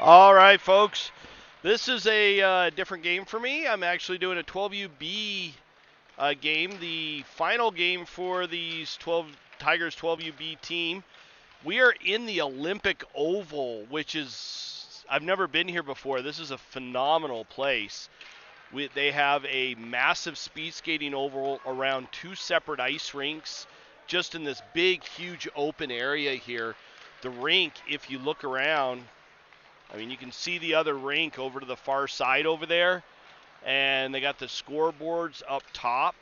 All right, folks. This is a different game for me. I'm actually doing a 12UB game, the final game for these Tigers 12UB team. We are in the Olympic Oval, which is I've never been here before. This is a phenomenal place. They have a massive speed skating oval around two separate ice rinks, just in this big, huge open area here. The rink, if you look around, I mean, you can see the other rink over to the far side over there, and they got the scoreboards up top.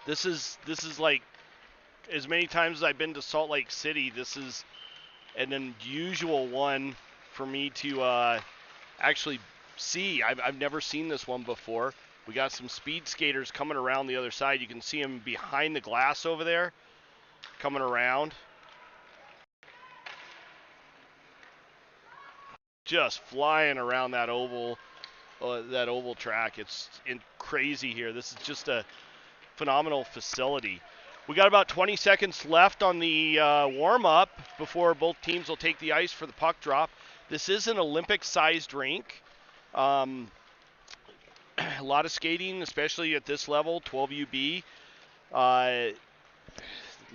This is like as many times as I've been to Salt Lake City. This is an unusual one for me to actually see. I've never seen this one before. We got some speed skaters coming around the other side. You can see them behind the glass over there, coming around. Just flying around that oval track. It's crazy here. This is just a phenomenal facility. We got about 20 seconds left on the warm-up before both teams will take the ice for the puck drop. This is an Olympic-sized rink. A lot of skating, especially at this level, 12UB. Going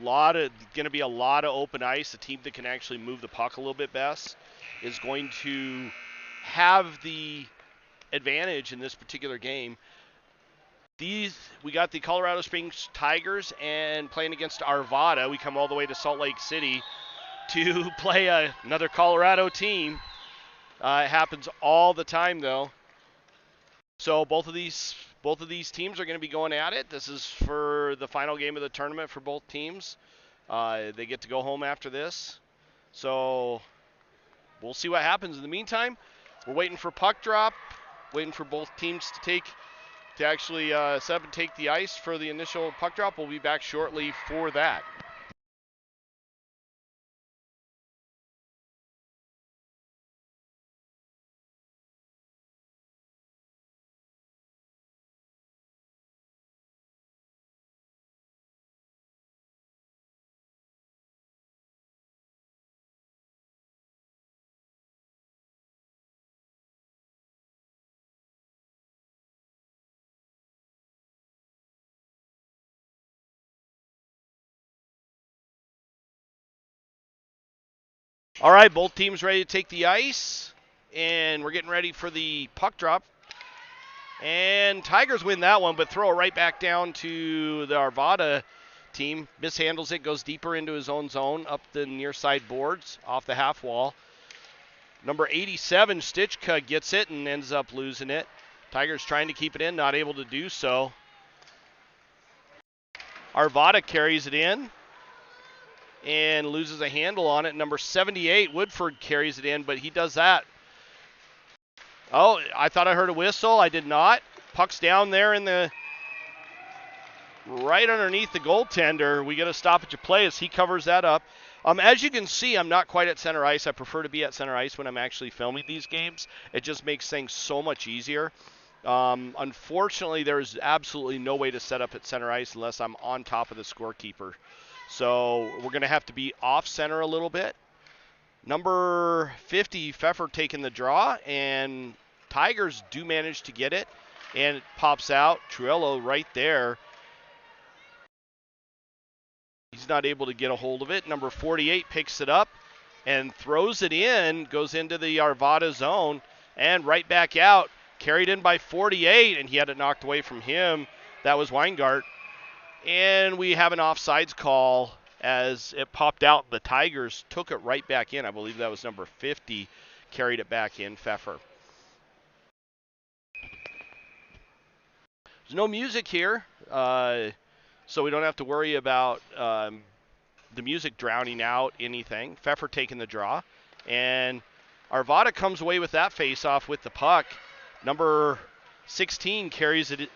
to be a lot of open ice. The team that can actually move the puck a little bit best is going to have the advantage in this particular game. We got the Colorado Springs Tigers and playing against Arvada. We come all the way to Salt Lake City to play another Colorado team. It happens all the time, though. So both of these teams are going to be going at it. This is for the final game of the tournament for both teams. They get to go home after this. So we'll see what happens. In the meantime, we're waiting for puck drop, waiting for both teams to actually set up and take the ice for the initial puck drop. We'll be back shortly for that. All right, both teams ready to take the ice, and we're getting ready for the puck drop. And Tigers win that one, but throw it right back down to the Arvada team. Mishandles it, goes deeper into his own zone, up the near side boards, off the half wall. Number 87, Stitchka, gets it and ends up losing it. Tigers trying to keep it in, not able to do so. Arvada carries it in and loses a handle on it. Number 78, Woodford, carries it in, but he does that. Oh, I thought I heard a whistle. I did not. Puck's down there in the right underneath the goaltender. We get a stoppage of play as he covers that up. As you can see, I'm not quite at center ice. I prefer to be at center ice when I'm actually filming these games. It just makes things so much easier. Unfortunately, there's absolutely no way to set up at center ice unless I'm on top of the scorekeeper. So we're going to have to be off center a little bit. Number 50, Pfeffer, taking the draw, and Tigers do manage to get it, and it pops out. Truello right there. He's not able to get a hold of it. Number 48 picks it up and throws it in, goes into the Arvada zone, and right back out. Carried in by 48, and he had it knocked away from him. That was Weingart. And we have an offsides call as it popped out. The Tigers took it right back in. I believe that was number 50, carried it back in, Pfeffer. There's no music here, so we don't have to worry about the music drowning out anything. Pfeffer taking the draw. And Arvada comes away with that face-off with the puck. Number 16 carries it,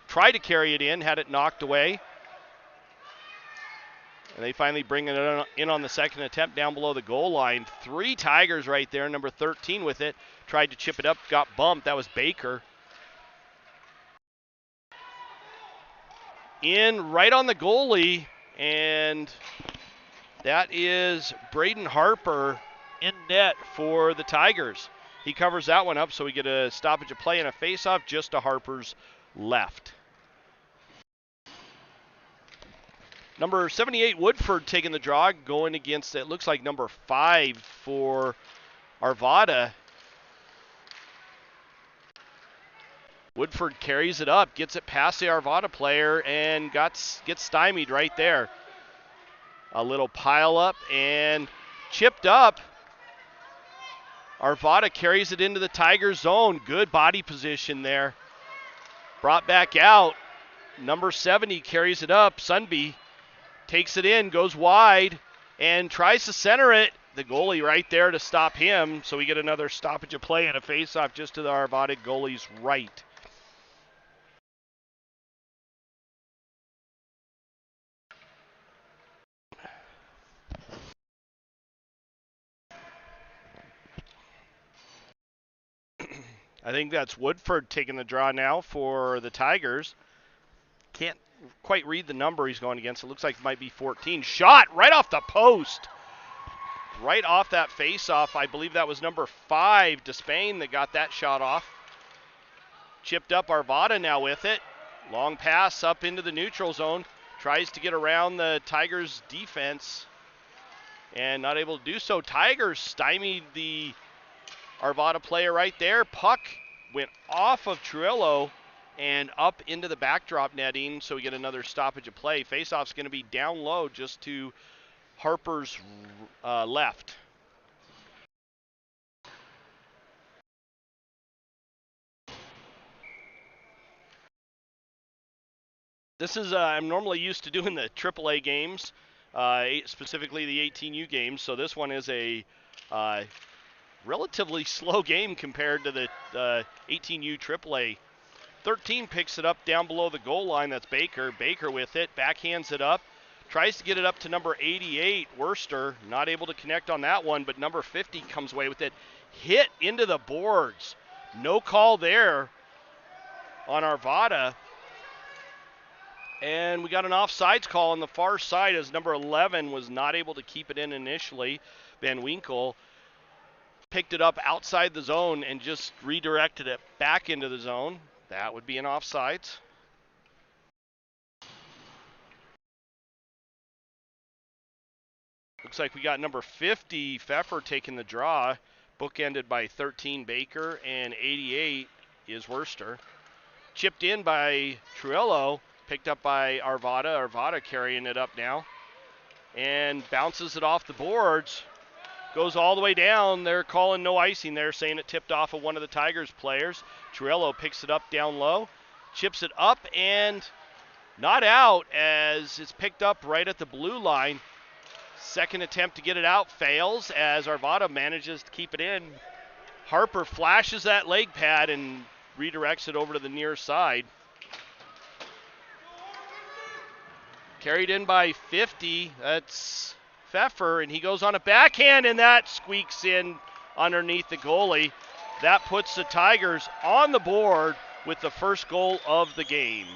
tried to carry it in, had it knocked away. And they finally bring it in on the second attempt down below the goal line. 3 Tigers right there. Number 13 with it. Tried to chip it up, got bumped. That was Baker. In right on the goalie, and that is Braden Harper. in net for the Tigers. He covers that one up, so we get a stoppage of play and a face-off just to Harper's left. Number 78, Woodford, taking the draw, going against, it looks like number 5 for Arvada. Woodford carries it up, gets it past the Arvada player, and gets stymied right there. A little pile up and chipped up. Arvada carries it into the Tigers zone. Good body position there. Brought back out. Number 70 carries it up. Sunby takes it in, goes wide, and tries to center it. The goalie right there to stop him, so we get another stoppage of play and a face-off just to the Arvada goalie's right. I think that's Woodford taking the draw now for the Tigers. Can't quite read the number he's going against. It looks like it might be 14. Shot right off the post. Right off that face-off. I believe that was number 5, Despain, that got that shot off. Chipped up, Arvada now with it. Long pass up into the neutral zone. Tries to get around the Tigers' defense and not able to do so. Tigers stymied the Arvada player right there. Puck went off of Trujillo and up into the backdrop netting, so we get another stoppage of play. Faceoff's going to be down low just to Harper's left. This is, I'm normally used to doing the AAA games, specifically the 18U games, so this one is a relatively slow game compared to the 18U AAA. 13 picks it up down below the goal line. That's Baker. Baker with it, backhands it up, tries to get it up to number 88, Worcester. Not able to connect on that one, but number 50 comes away with it. Hit into the boards. No call there on Arvada. And we got an offsides call on the far side as number 11 was not able to keep it in initially. Van Winkle picked it up outside the zone and just redirected it back into the zone. That would be an offsides. Looks like we got number 50, Pfeffer, taking the draw. Bookended by 13, Baker, and 88 is Worcester. Chipped in by Trujillo. Picked up by Arvada. Arvada carrying it up now. And bounces it off the boards. Goes all the way down. They're calling no icing there, saying it tipped off of one of the Tigers players. Trujillo picks it up down low. Chips it up and not out as it's picked up right at the blue line. Second attempt to get it out fails as Arvada manages to keep it in. Harper flashes that leg pad and redirects it over to the near side. Carried in by 50, that's Pfeffer, and he goes on a backhand, and that squeaks in underneath the goalie. That puts the Tigers on the board with the first goal of the game.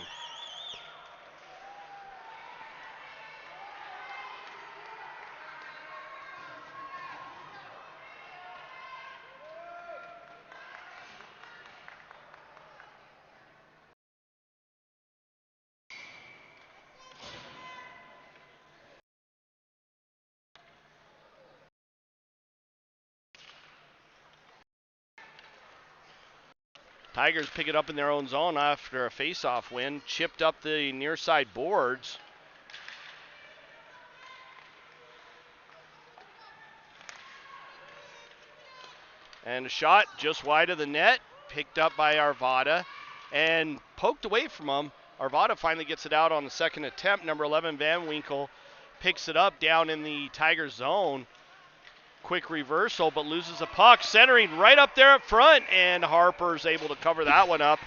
Tigers pick it up in their own zone after a face-off win. Chipped up the near side boards. And a shot just wide of the net. Picked up by Arvada and poked away from him. Arvada finally gets it out on the second attempt. Number 11, Van Winkle, picks it up down in the Tigers zone. Quick reversal, but loses a puck. Centering right up there up front, and Harper's able to cover that one up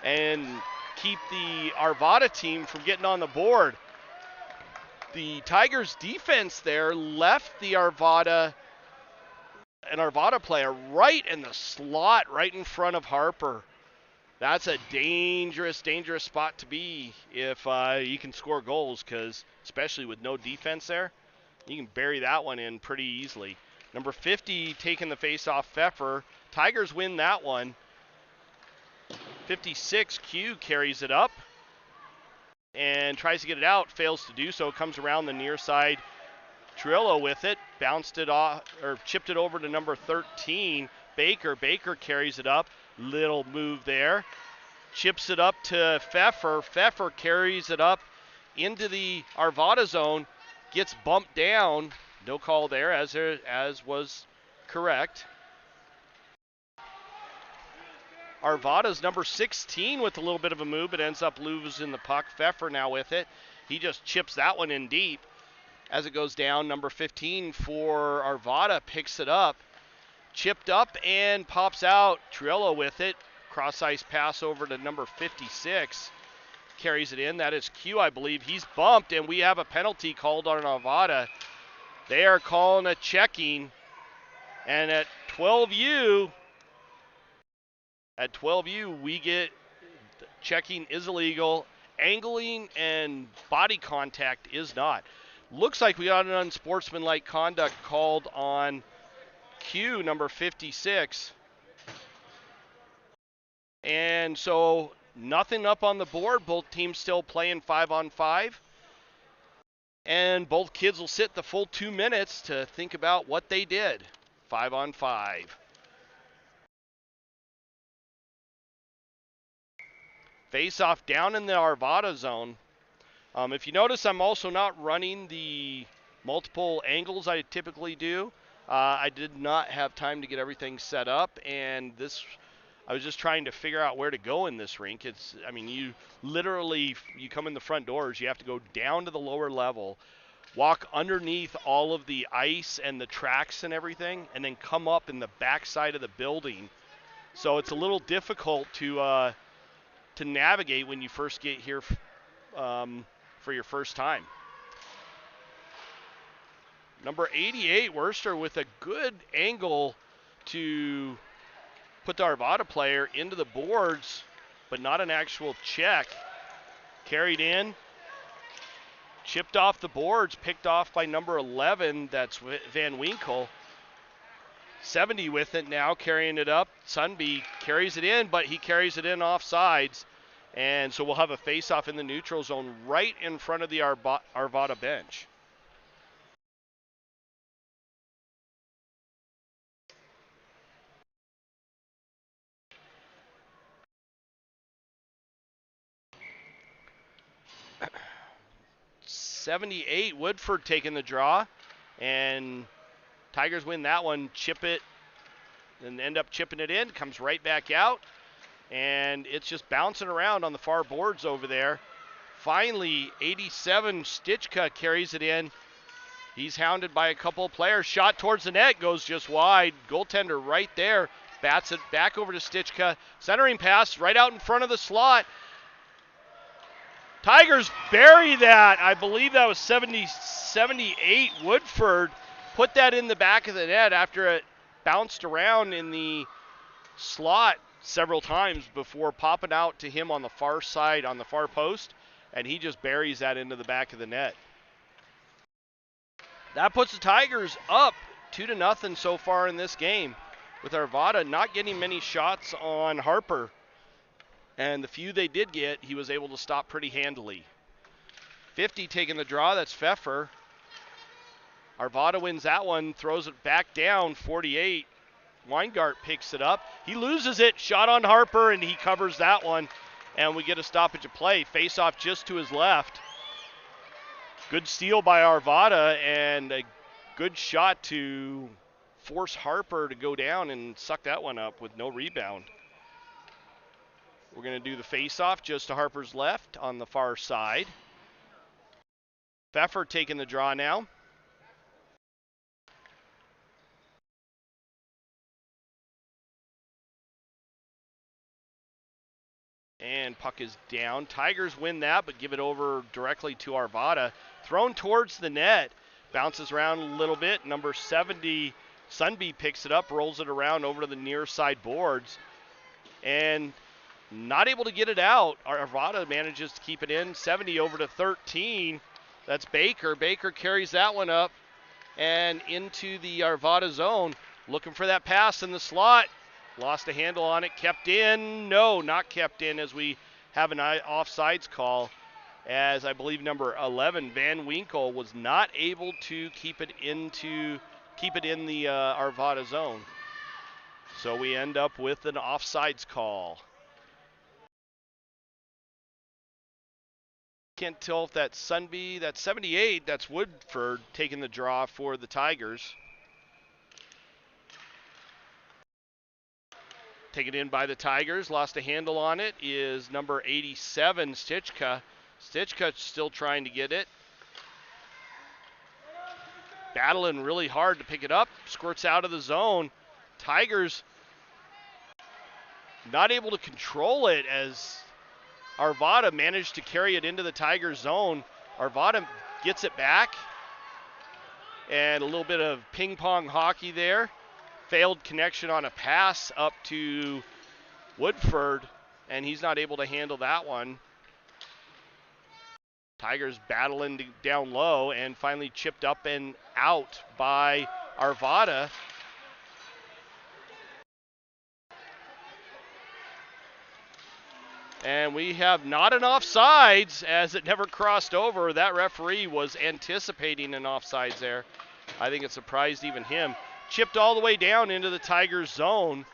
and keep the Arvada team from getting on the board. The Tigers defense there left the Arvada player right in the slot, right in front of Harper. That's a dangerous, dangerous spot to be if you can score goals, because especially with no defense there, you can bury that one in pretty easily. Number 50 taking the face off Pfeffer. Tigers win that one. 56, Q carries it up and tries to get it out, fails to do so, comes around the near side. Trillo with it, bounced it off, or chipped it over to number 13, Baker. Baker carries it up, little move there. Chips it up to Pfeffer. Pfeffer carries it up into the Arvada zone, gets bumped down. No call there, as was correct. Arvada's number 16 with a little bit of a move, but ends up losing the puck. Pfeffer now with it. He just chips that one in deep. As it goes down, number 15 for Arvada picks it up. Chipped up and pops out. Trillo with it. Cross-ice pass over to number 56. Carries it in. That is Q, I believe. He's bumped, and we have a penalty called on Arvada. They are calling a checking. And at 12U, we get checking is illegal. Angling and body contact is not. Looks like we got an unsportsmanlike conduct called on Q, number 56. And so nothing up on the board. Both teams still playing 5-on-5. And both kids will sit the full 2 minutes to think about what they did. 5-on-5. Face-off down in the Arvada zone. If you notice, I'm also not running the multiple angles I typically do. I did not have time to get everything set up, and I was just trying to figure out where to go in this rink. You come in the front doors, you have to go down to the lower level, walk underneath all of the ice and the tracks and everything, and then come up in the back side of the building. So it's a little difficult to navigate when you first get here for your first time. Number 88, Worcester, with a good angle to put the Arvada player into the boards, but not an actual check. Carried in, chipped off the boards, picked off by number 11, that's Van Winkle. 70 with it now, carrying it up. Sunby carries it in, but he carries it in off sides. And so we'll have a face-off in the neutral zone right in front of the Arvada bench. .78, Woodford taking the draw. And Tigers win that one, chip it, and end up chipping it in. Comes right back out. And it's just bouncing around on the far boards over there. Finally, 87, Stichka carries it in. He's hounded by a couple of players. Shot towards the net, goes just wide. Goaltender right there. Bats it back over to Stichka. Centering pass right out in front of the slot. Tigers bury that. I believe that was 78, Woodford. Put that in the back of the net after it bounced around in the slot several times before popping out to him on the far side, on the far post, and he just buries that into the back of the net. That puts the Tigers up 2-0 so far in this game, with Arvada not getting many shots on Harper, and the few they did get, he was able to stop pretty handily. 50 taking the draw, that's Pfeffer. Arvada wins that one, throws it back down, 48. Weingart picks it up. He loses it. Shot on Harper, and he covers that one. And we get a stoppage of play. Face-off just to his left. Good steal by Arvada, and a good shot to force Harper to go down and suck that one up with no rebound. We're going to do the face-off just to Harper's left on the far side. Pfeffer taking the draw now. And puck is down. Tigers win that, but give it over directly to Arvada. Thrown towards the net. Bounces around a little bit. Number 70, Sunby picks it up, rolls it around over to the near side boards. And not able to get it out. Arvada manages to keep it in. 70 over to 13. That's Baker. Baker carries that one up. and into the Arvada zone. Looking for that pass in the slot. Lost a handle on it. Kept in. No, not kept in, as we have an offsides call. As I believe number 11, Van Winkle, was not able to keep it in the Arvada zone. So we end up with an offsides call. Can't tell if that's Sunby. That's 78. That's Woodford taking the draw for the Tigers. Taken in by the Tigers. Lost a handle on it is number 87, Stichka. Stichka still trying to get it. Battling really hard to pick it up. Squirts out of the zone. Tigers not able to control it as Arvada managed to carry it into the Tigers zone. Arvada gets it back. And a little bit of ping pong hockey there. Failed connection on a pass up to Woodford, and he's not able to handle that one. Tigers battling down low and finally chipped up and out by Arvada. And we have not an offsides, as it never crossed over. That referee was anticipating an offsides there. I think it surprised even him. Chipped all the way down into the Tigers zone.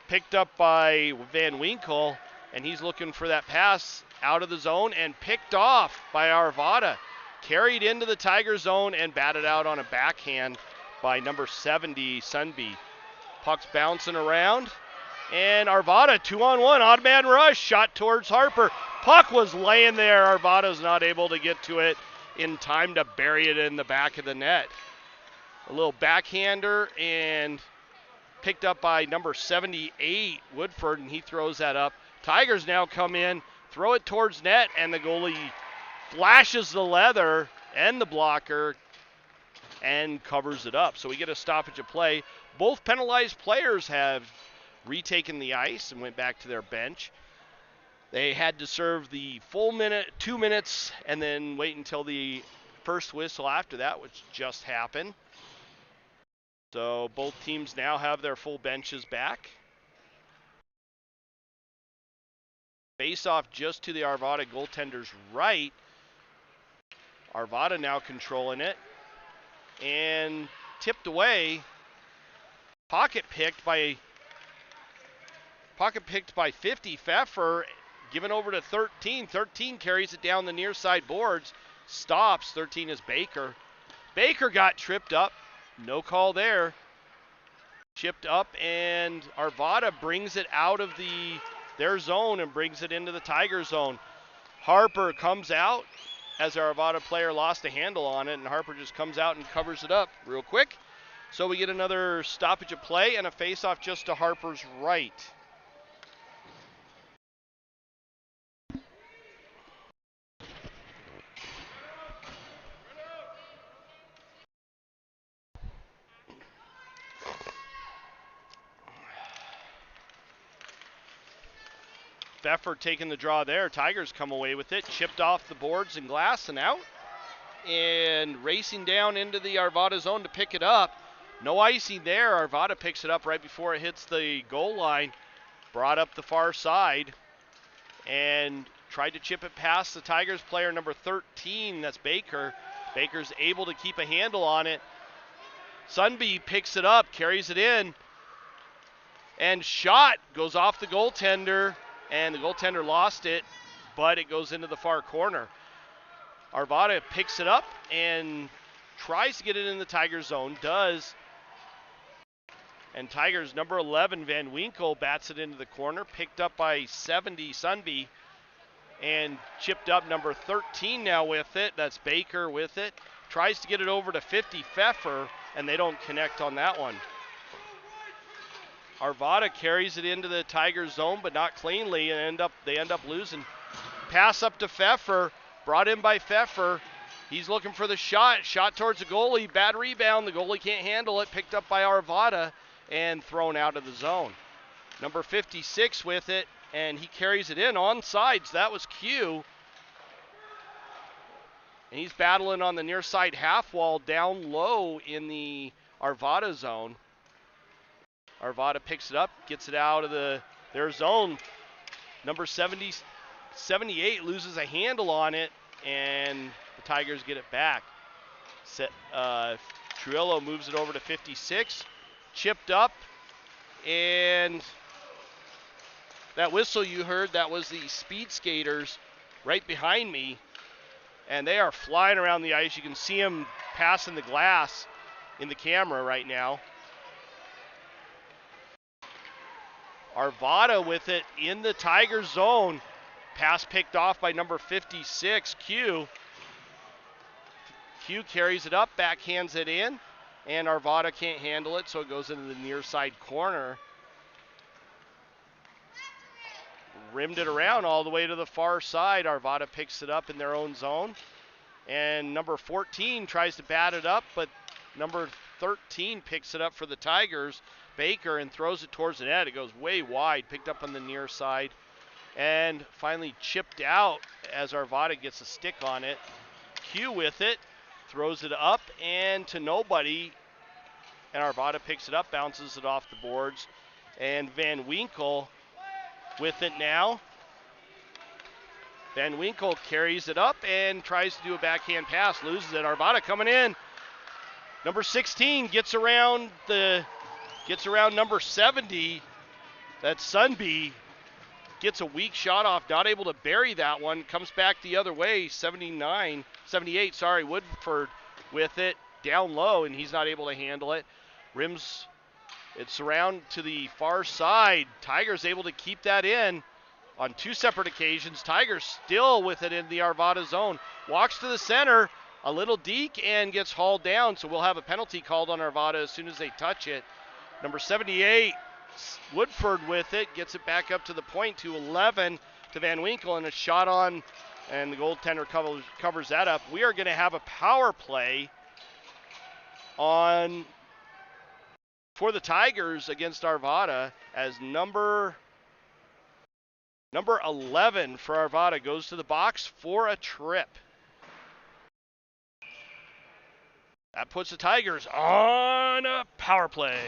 Picked up by Van Winkle, and he's looking for that pass out of the zone and picked off by Arvada. Carried into the Tiger zone and batted out on a backhand by number 70, Sunby. Puck's bouncing around, and Arvada 2-on-1, odd man rush, shot towards Harper. Puck was laying there. Arvada's not able to get to it in time to bury it in the back of the net. A little backhander and picked up by number 78, Woodford, and he throws that up. Tigers now come in, throw it towards net, and the goalie flashes the leather and the blocker and covers it up. So we get a stoppage of play. Both penalized players have retaken the ice and went back to their bench. They had to serve the full 2 minutes, and then wait until the first whistle after that, which just happened. So both teams now have their full benches back. Face off just to the Arvada goaltender's right. Arvada now controlling it. And tipped away. Pocket picked by 50, Pfeffer, given over to 13. 13 carries it down the near side boards. Stops. 13 is Baker. Baker got tripped up. No call there. Chipped up, and Arvada brings it out of their zone and brings it into the Tiger zone. Harper comes out as our Arvada player lost a handle on it, and Harper just comes out and covers it up real quick. So we get another stoppage of play and a face-off just to Harper's right. Pfeffer taking the draw there. Tigers come away with it. Chipped off the boards and glass and out. And racing down into the Arvada zone to pick it up. No icing there. Arvada picks it up right before it hits the goal line. Brought up the far side. And tried to chip it past the Tigers player number 13. That's Baker. Baker's able to keep a handle on it. Sunby picks it up, carries it in. And shot goes off the goaltender. And the goaltender lost it, but it goes into the far corner. Arvada picks it up and tries to get it in the Tigers zone, does. And Tigers number 11, Van Winkle, bats it into the corner, picked up by 70, Sunby, and chipped up number 13 now with it. That's Baker with it. Tries to get it over to 50, Pfeffer, and they don't connect on that one. Arvada carries it into the Tigers zone, but not cleanly, and they end up losing. Pass up to Pfeffer, brought in by Pfeffer. He's looking for the shot. Shot towards the goalie. Bad rebound. The goalie can't handle it. Picked up by Arvada and thrown out of the zone. Number 56 with it, and he carries it in on sides. That was Q. And he's battling on the near side half wall down low in the Arvada zone. Arvada picks it up, gets it out of their zone. Number 78 loses a handle on it, and the Tigers get it back. Trujillo moves it over to 56, chipped up, and that whistle you heard, that was the speed skaters right behind me, and they are flying around the ice. You can see them passing the glass in the camera right now. Arvada with it in the Tigers zone. Pass picked off by number 56, Q. Q carries it up, backhands it in, and Arvada can't handle it, so it goes into the near side corner. Rimmed it around all the way to the far side. Arvada picks it up in their own zone. And number 14 tries to bat it up, but number 13 picks it up for the Tigers, Baker, and throws it towards the net. It goes way wide, picked up on the near side, and finally chipped out as Arvada gets a stick on it. Q with it, throws it up and to nobody, and Arvada picks it up, bounces it off the boards, and Van Winkle with it now. Van Winkle carries it up and tries to do a backhand pass, loses it. Arvada coming in. Number 16 gets around number 70. That's Sunby. Gets a weak shot off, not able to bury that one. Comes back the other way, 78, Woodford with it down low, and he's not able to handle it. Rims, it's around to the far side. Tigers able to keep that in on two separate occasions. Tigers still with it in the Arvada zone. Walks to the center, a little deke, and gets hauled down, so we'll have a penalty called on Arvada as soon as they touch it. Number 78, Woodford with it, gets it back up to the point to 11 to Van Winkle, and a shot on, and the goaltender covers that up. We are going to have a power play on for the Tigers against Arvada as number 11 for Arvada goes to the box for a trip. That puts the Tigers on a power play.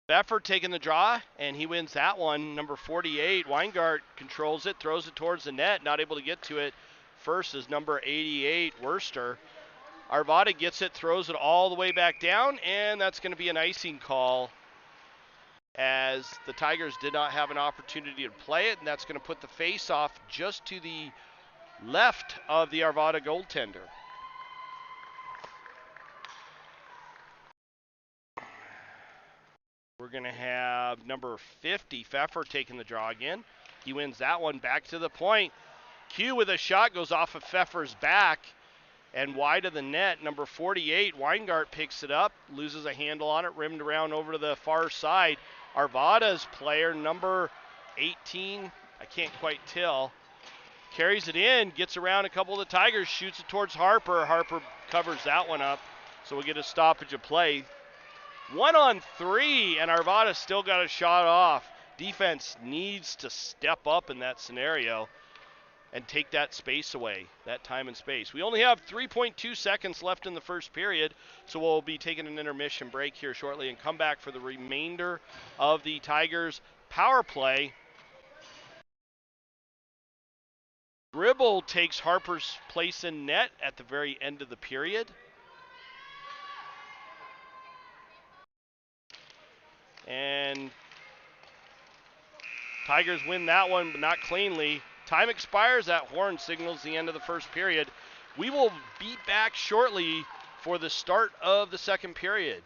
Beffert taking the draw, and he wins that one. Number 48, Weingart controls it, throws it towards the net, not able to get to it. First is number 88, Worcester. Arvada gets it, throws it all the way back down, and that's going to be an icing call as the Tigers did not have an opportunity to play it, and that's going to put the face-off just to the left of the Arvada goaltender. We're going to have number 50, Pfeffer, taking the draw again. He wins that one back to the point. Q with a shot goes off of Pfeffer's back and wide of the net. Number 48, Weingart picks it up, loses a handle on it, rimmed around over to the far side. Arvada's player, number 18, I can't quite tell, carries it in, gets around a couple of the Tigers, shoots it towards Harper. Harper covers that one up, so we'll get a stoppage of play. 1-on-3, and Arvada still got a shot off. Defense needs to step up in that scenario and take that space away, that time and space. We only have 3.2 seconds left in the first period, so we'll be taking an intermission break here shortly and come back for the remainder of the Tigers' power play. Gribble takes Harper's place in net at the very end of the period. And Tigers win that one, but not cleanly. Time expires. That horn signals the end of the first period. We will be back shortly for the start of the second period.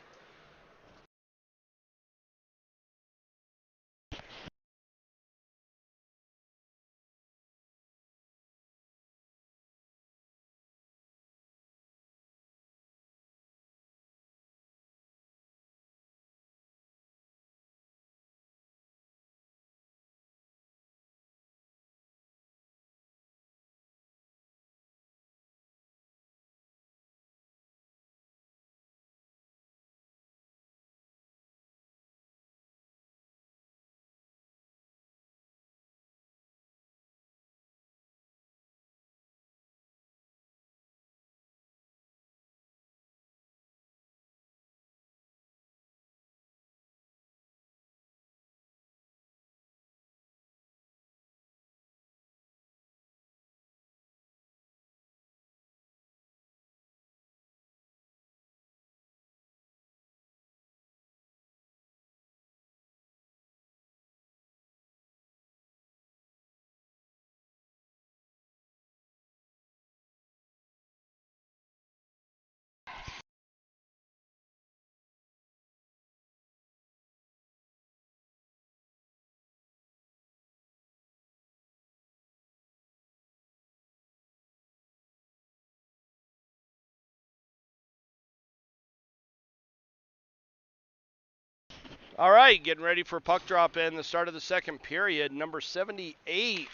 All right, getting ready for puck drop in the start of the second period. Number 78,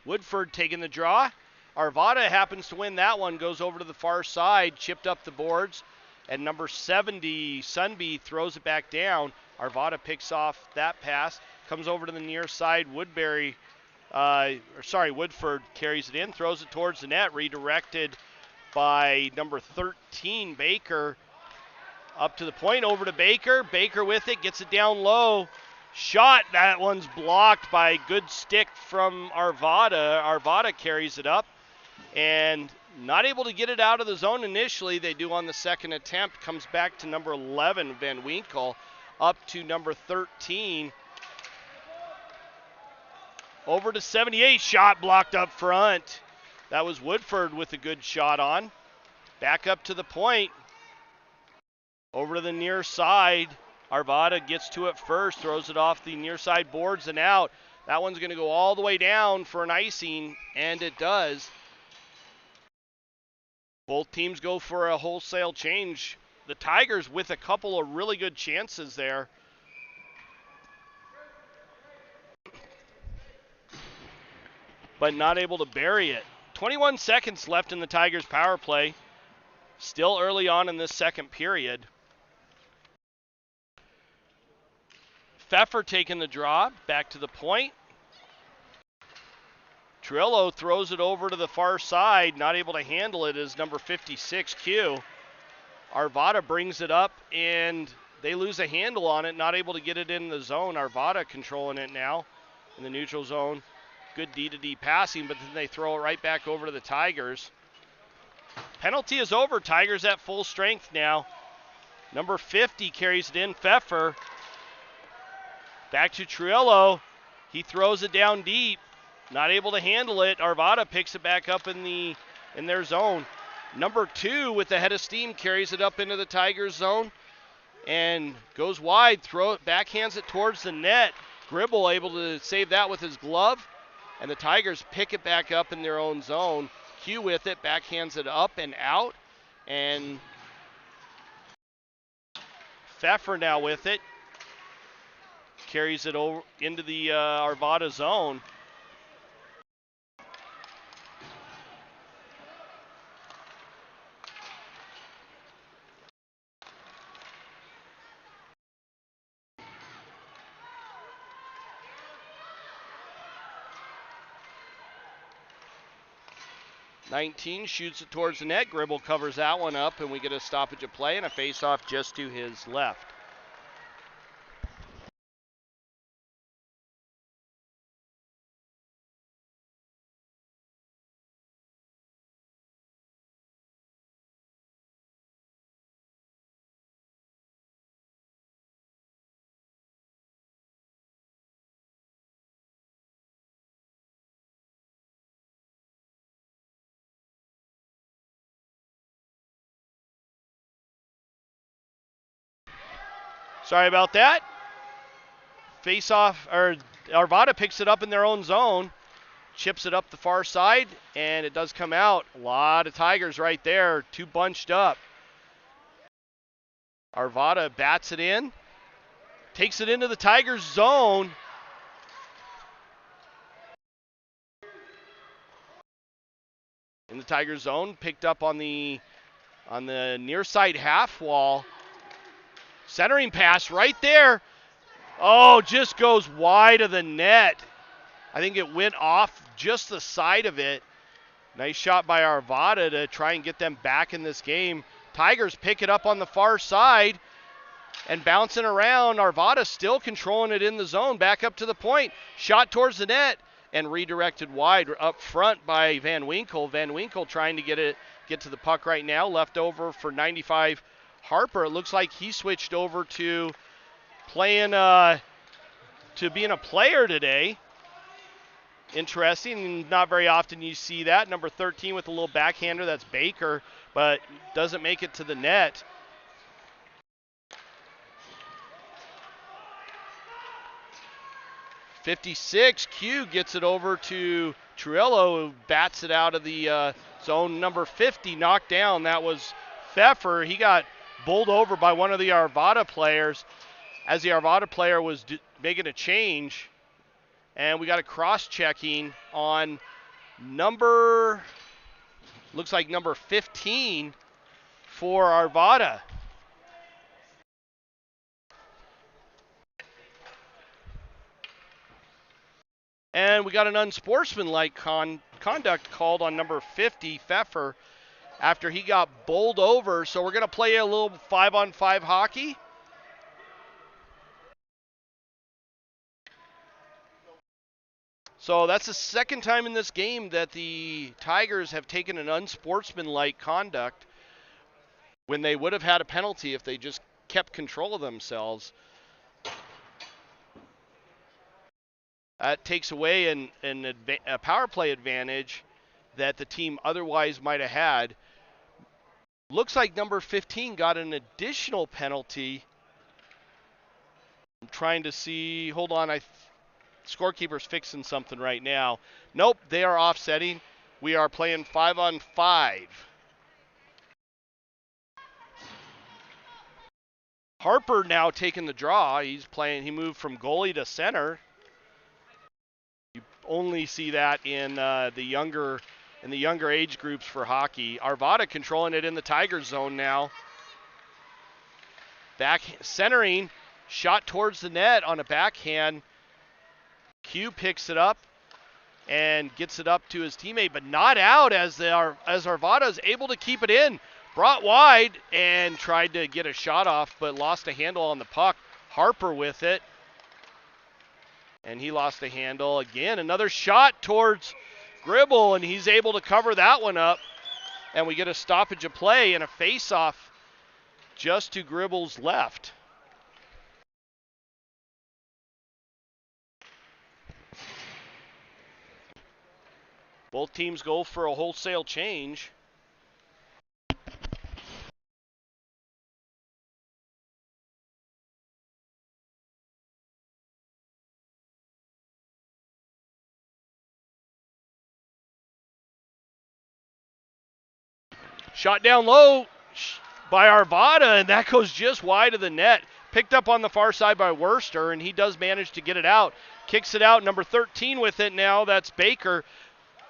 Woodford taking the draw. Arvada happens to win that one, goes over to the far side, chipped up the boards, and number 70, Sunby, throws it back down. Arvada picks off that pass, comes over to the near side. Woodford carries it in, throws it towards the net, redirected by number 13, Baker. Up to the point, over to Baker. Baker with it, gets it down low. Shot, that one's blocked by a good stick from Arvada. Arvada carries it up and not able to get it out of the zone initially. They do on the second attempt. Comes back to number 11, Van Winkle, up to number 13. Over to 78, shot blocked up front. That was Woodford with a good shot on. Back up to the point. Over to the near side. Arvada gets to it first, throws it off the near side boards and out. That one's going to go all the way down for an icing, and it does. Both teams go for a wholesale change. The Tigers with a couple of really good chances there. But not able to bury it. 21 seconds left in the Tigers power play. Still early on in this second period. Pfeffer taking the draw, back to the point. Trillo throws it over to the far side, not able to handle it is number 56, Q. Arvada brings it up, and they lose a handle on it, not able to get it in the zone. Arvada controlling it now in the neutral zone. Good D-to-D passing, but then they throw it right back over to the Tigers. Penalty is over. Tigers at full strength now. Number 50 carries it in, Pfeffer. Back to Trillo. He throws it down deep. Not able to handle it. Arvada picks it back up in their zone. Number 2 with the head of steam carries it up into the Tigers zone and goes wide. Backhands it towards the net. Gribble able to save that with his glove. And the Tigers pick it back up in their own zone. Q with it, backhands it up and out. And Pfeffer now with it. Carries it over into the Arvada zone. (19) shoots it towards the net. Gribble covers that one up, and we get a stoppage of play and a face-off just to his left. Sorry about that. Face-off, or Arvada picks it up in their own zone, chips it up the far side, and it does come out. A lot of Tigers right there, two bunched up. Arvada bats it in, takes it into the Tigers zone. In the Tigers zone, picked up on the near side half wall. Centering pass right there. Oh, just goes wide of the net. I think it went off just the side of it. Nice shot by Arvada to try and get them back in this game. Tigers pick it up on the far side and bouncing around. Arvada still controlling it in the zone. Back up to the point. Shot towards the net and redirected wide up front by Van Winkle. Van Winkle trying to get to the puck right now. Left over for 95 Harper. It looks like he switched over to playing to being a player today. Interesting. Not very often you see that. Number 13 with a little backhander. That's Baker, but doesn't make it to the net. (56) Q gets it over to Trillo, who bats it out of the zone. Number 50 knocked down. That was Pfeffer. He got bowled over by one of the Arvada players. as the Arvada player was making a change. And we got a cross-checking on looks like number 15 for Arvada. And we got an unsportsmanlike conduct called on number 50, Pfeffer, after he got bowled over. So we're going to play a little 5-on-5 hockey. So that's the second time in this game that the Tigers have taken an unsportsmanlike conduct when they would have had a penalty if they just kept control of themselves. That takes away a power play advantage that the team otherwise might have had. Looks like number 15 got an additional penalty. I'm trying to see. Hold on. Scorekeeper's fixing something right now. Nope, they are offsetting. We are playing 5-on-5. Harper now taking the draw. He moved from goalie to center. You only see that in the younger age groups for hockey. Arvada controlling it in the Tigers zone now. Back centering, shot towards the net on a backhand. Q picks it up and gets it up to his teammate, but not out as Arvada is able to keep it in. Brought wide and tried to get a shot off, but lost a handle on the puck. Harper with it. And he lost a handle. Again, another shot towards Gribble, and he's able to cover that one up. And we get a stoppage of play and a face-off just to Gribble's left. Both teams go for a wholesale change. Shot down low by Arvada, and that goes just wide of the net. Picked up on the far side by Worster, and he does manage to get it out. Kicks it out, number 13 with it now. That's Baker.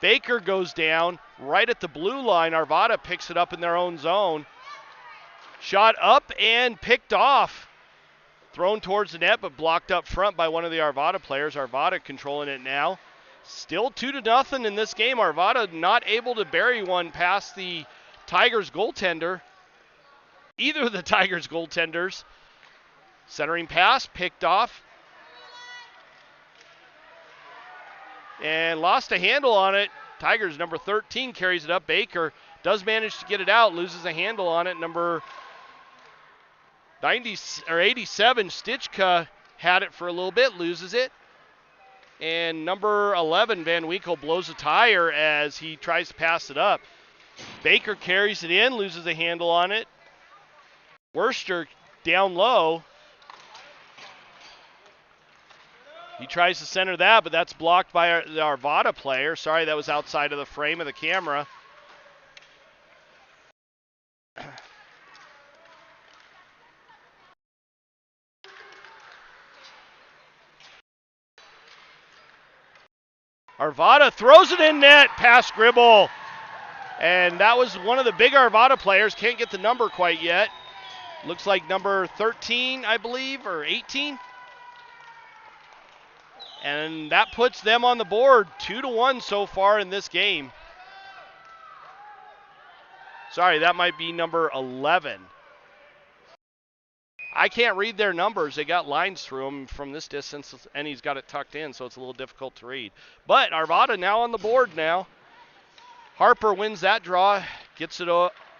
Baker goes down right at the blue line. Arvada picks it up in their own zone. Shot up and picked off. Thrown towards the net, but blocked up front by one of the Arvada players. Arvada controlling it now. Still 2-0 in this game. Arvada not able to bury one past the Tigers goaltender. Either of the Tigers goaltenders. Centering pass, picked off. And lost a handle on it. Tigers number 13 carries it up. Baker does manage to get it out, loses a handle on it. Number 87, Stitchka had it for a little bit, loses it. And number 11, Van Winkle, blows a tire as he tries to pass it up. Baker carries it in, loses a handle on it. Worster down low. He tries to center that, but that's blocked by the Arvada player. Sorry, that was outside of the frame of the camera. Arvada throws it in net past Gribble. And that was one of the big Arvada players. Can't get the number quite yet. Looks like number 13, I believe, or 18. And that puts them on the board, 2-1 so far in this game. Sorry, that might be number 11. I can't read their numbers. They got lines through them from this distance, and he's got it tucked in, so it's a little difficult to read. But Arvada now on the board now. Harper wins that draw, gets it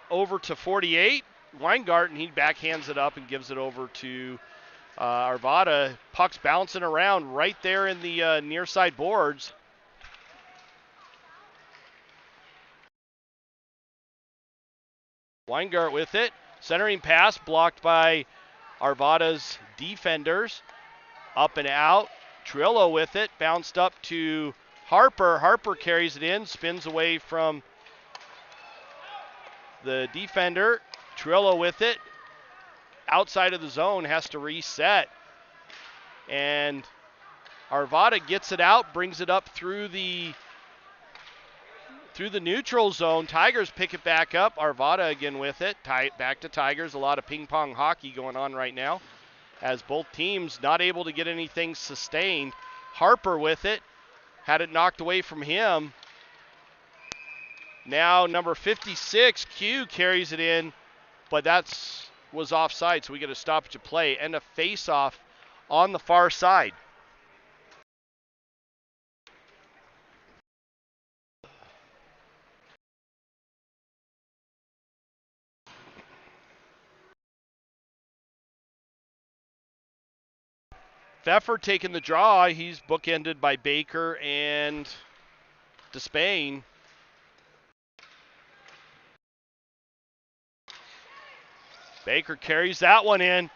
over to 48. Weingarten, he backhands it up and gives it over to Arvada. Puck's bouncing around right there in the near side boards. Weingart with it. Centering pass blocked by Arvada's defenders. Up and out. Trillo with it. Bounced up to Harper. Harper carries it in. Spins away from the defender. Trillo with it. Outside of the zone. Has to reset. And Arvada gets it out, brings it up through the neutral zone. Tigers pick it back up. Arvada again with it. Back to Tigers. A lot of ping pong hockey going on right now as both teams not able to get anything sustained. Harper with it. Had it knocked away from him. Now number 56, Q, carries it in, but was offside, so we get a stoppage of play and a face-off on the far side. Pfeffer taking the draw. He's bookended by Baker and Despain. Baker carries that one in.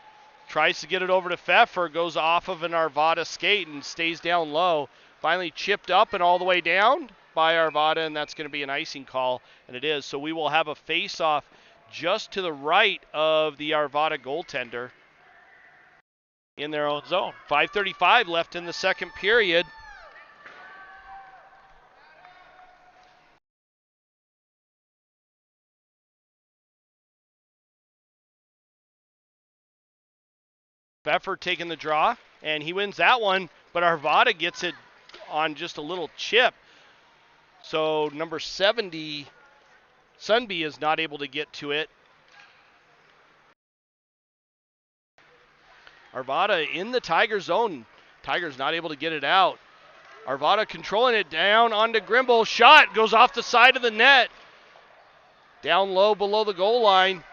Tries to get it over to Pfeffer. Goes off of an Arvada skate and stays down low. Finally chipped up and all the way down by Arvada, and that's going to be an icing call, and it is. So we will have a face-off just to the right of the Arvada goaltender in their own zone. 5:35 left in the second period. Pfeffer taking the draw, and he wins that one, but Arvada gets it on just a little chip. So number 70, Sunby, is not able to get to it. Arvada in the Tiger zone. Tigers not able to get it out. Arvada controlling it down onto Grimble. Shot goes off the side of the net. Down low below the goal line.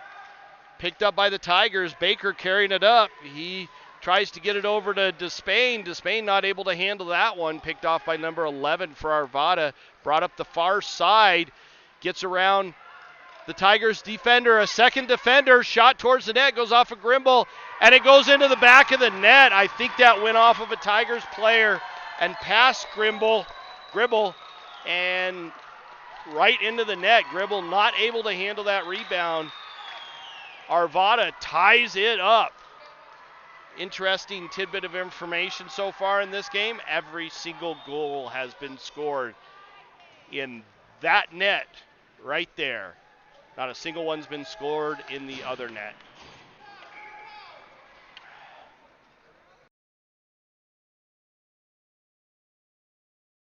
Picked up by the Tigers. Baker carrying it up. He tries to get it over to Despain. Despain not able to handle that one. Picked off by number 11 for Arvada. Brought up the far side. Gets around the Tigers defender. A second defender. Shot towards the net. Goes off of Grimble. And it goes into the back of the net. I think that went off of a Tigers player and past Gribble, and right into the net. Gribble not able to handle that rebound. Arvada ties it up. Interesting tidbit of information so far in this game. Every single goal has been scored in that net right there. Not a single one's been scored in the other net.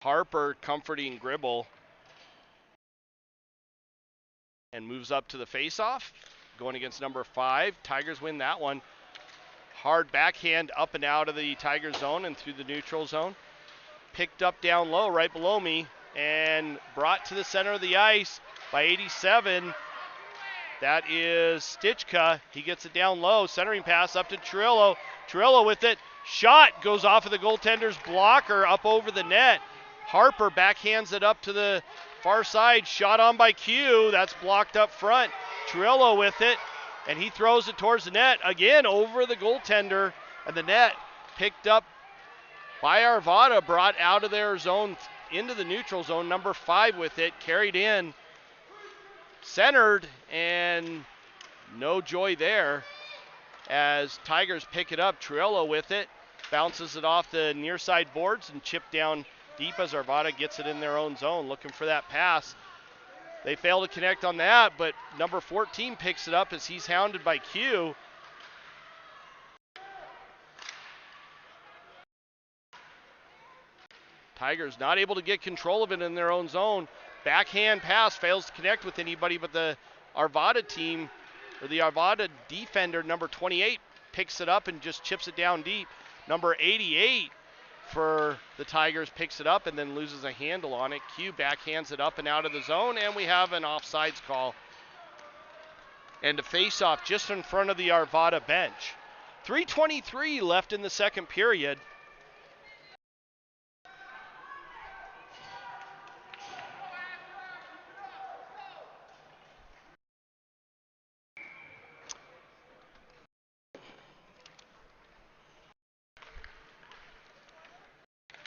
Harper comforting Gribble and moves up to the faceoff, going against number 5. Tigers win that one. Hard backhand up and out of the Tiger zone and through the neutral zone. Picked up down low right below me and brought to the center of the ice by 87. That is Stichka. He gets it down low. Centering pass up to Trillo. Trillo with it. Shot goes off of the goaltender's blocker up over the net. Harper backhands it up to the far side. Shot on by Q. That's blocked up front. Trillo with it. And he throws it towards the net. Again over the goaltender. And the net picked up by Arvada. Brought out of their zone into the neutral zone. Number 5 with it. Carried in. Centered. And no joy there as Tigers pick it up. Trillo with it. Bounces it off the near side boards and chipped down deep as Arvada gets it in their own zone, looking for that pass. They fail to connect on that, but number 14 picks it up as he's hounded by Q. Tigers not able to get control of it in their own zone. Backhand pass fails to connect with anybody but the Arvada team, or the Arvada defender, number 28, picks it up and just chips it down deep. Number 88 for the Tigers picks it up and then loses a handle on it. Q backhands it up and out of the zone, and we have an offsides call. And a face-off just in front of the Arvada bench. 3:23 left in the second period.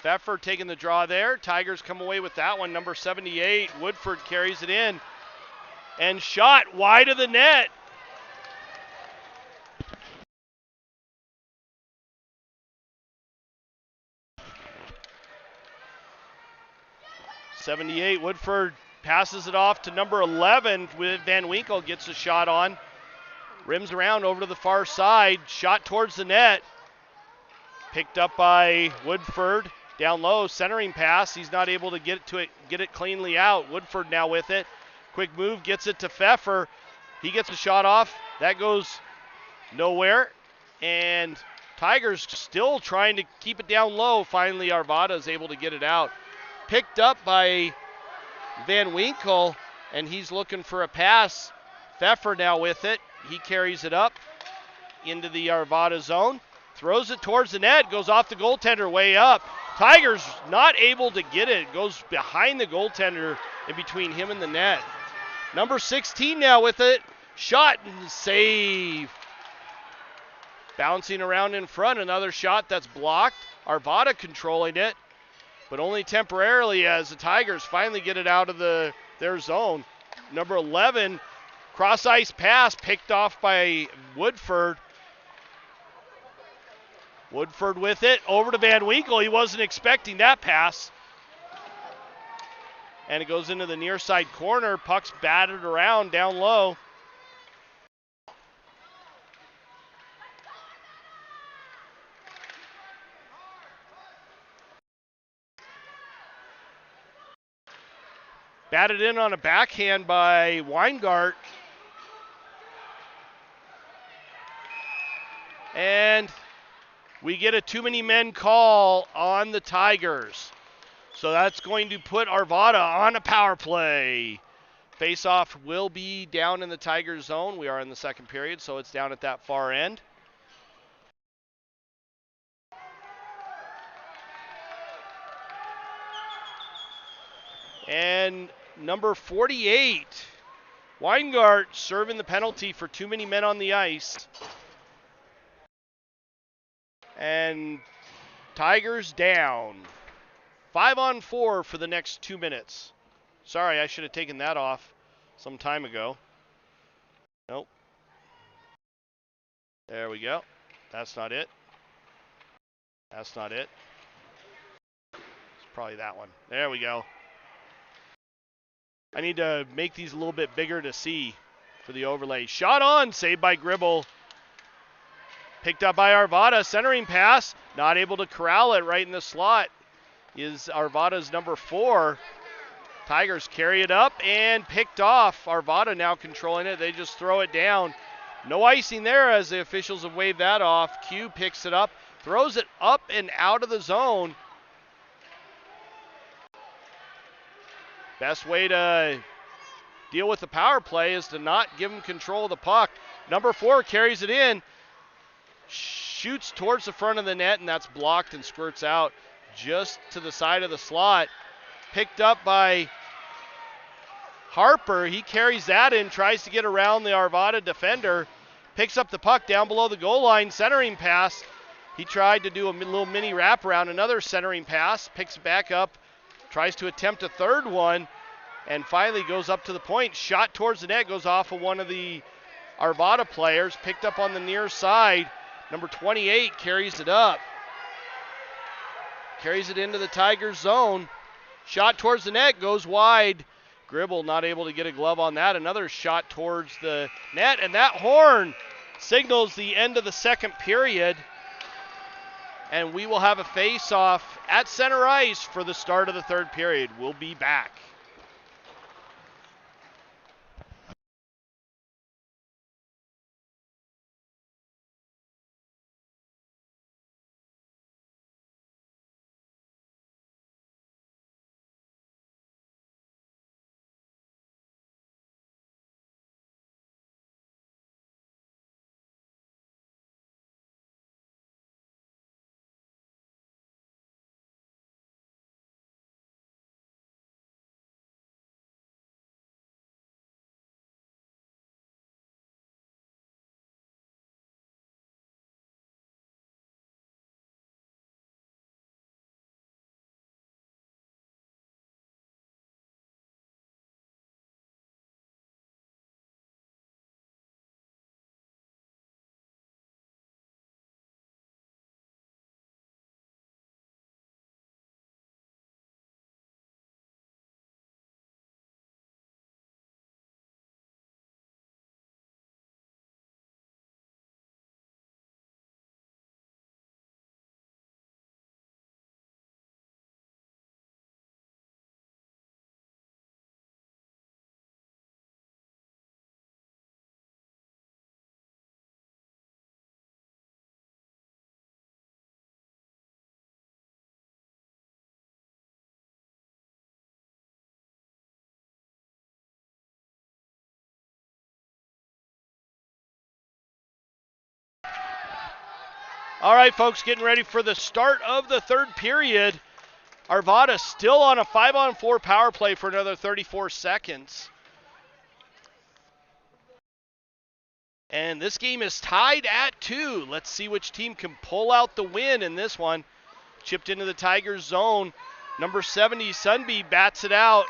Pfeffer taking the draw there. Tigers come away with that one. Number 78, Woodford carries it in. And shot wide of the net. 78, Woodford passes it off to number 11 with Van Winkle, gets a shot on. Rims around over to the far side, shot towards the net. Picked up by Woodford, down low, centering pass. He's not able to get it cleanly out. Woodford now with it. Quick move, gets it to Pfeffer. He gets a shot off. That goes nowhere. And Tigers still trying to keep it down low. Finally, Arvada is able to get it out. Picked up by Van Winkle, and he's looking for a pass. Pfeffer now with it. He carries it up into the Arvada zone. Throws it towards the net. Goes off the goaltender way up. Tigers not able to get it. Goes behind the goaltender in between him and the net. Number 16 now with it. Shot and save. Bouncing around in front. Another shot that's blocked. Arvada controlling it, but only temporarily as the Tigers finally get it out of their zone. Number 11, cross ice pass picked off by Woodford. Woodford with it, over to Van Winkle. He wasn't expecting that pass. And it goes into the near side corner. Puck's battered around down low. Batted in on a backhand by Weingart. And we get a too many men call on the Tigers. So that's going to put Arvada on a power play. Face-off will be down in the Tigers zone. We are in the second period, so it's down at that far end. And number 48, Weingart serving the penalty for too many men on the ice. And Tigers down. 5-on-4 for the next 2 minutes. Sorry, I should have taken that off some time ago. Nope. There we go. That's not it. That's not it. It's probably that one. There we go. I need to make these a little bit bigger to see for the overlay. Shot on, saved by Gribble. Picked up by Arvada, centering pass. Not able to corral it right in the slot is Arvada's number 4. Tigers carry it up and picked off. Arvada now controlling it. They just throw it down. No icing there as the officials have waved that off. Q picks it up, throws it up and out of the zone. Best way to deal with the power play is to not give them control of the puck. Number 4 carries it in, shoots towards the front of the net, and that's blocked and squirts out just to the side of the slot. Picked up by Harper. He carries that in, tries to get around the Arvada defender, picks up the puck down below the goal line, centering pass. He tried to do a little mini wraparound, another centering pass, picks it back up, tries to attempt a third one, and finally goes up to the point. Shot towards the net, goes off of one of the Arvada players, picked up on the near side. Number 28 carries it up. Carries it into the Tigers zone. Shot towards the net, goes wide. Gribble not able to get a glove on that. Another shot towards the net, and that horn signals the end of the second period. And we will have a face-off at center ice for the start of the third period. We'll be back. All right, folks, getting ready for the start of the third period. Arvada still on a 5-on-4 power play for another 34 seconds. And this game is tied at 2. Let's see which team can pull out the win in this one. Chipped into the Tigers zone. Number 70, Sunby, bats it out.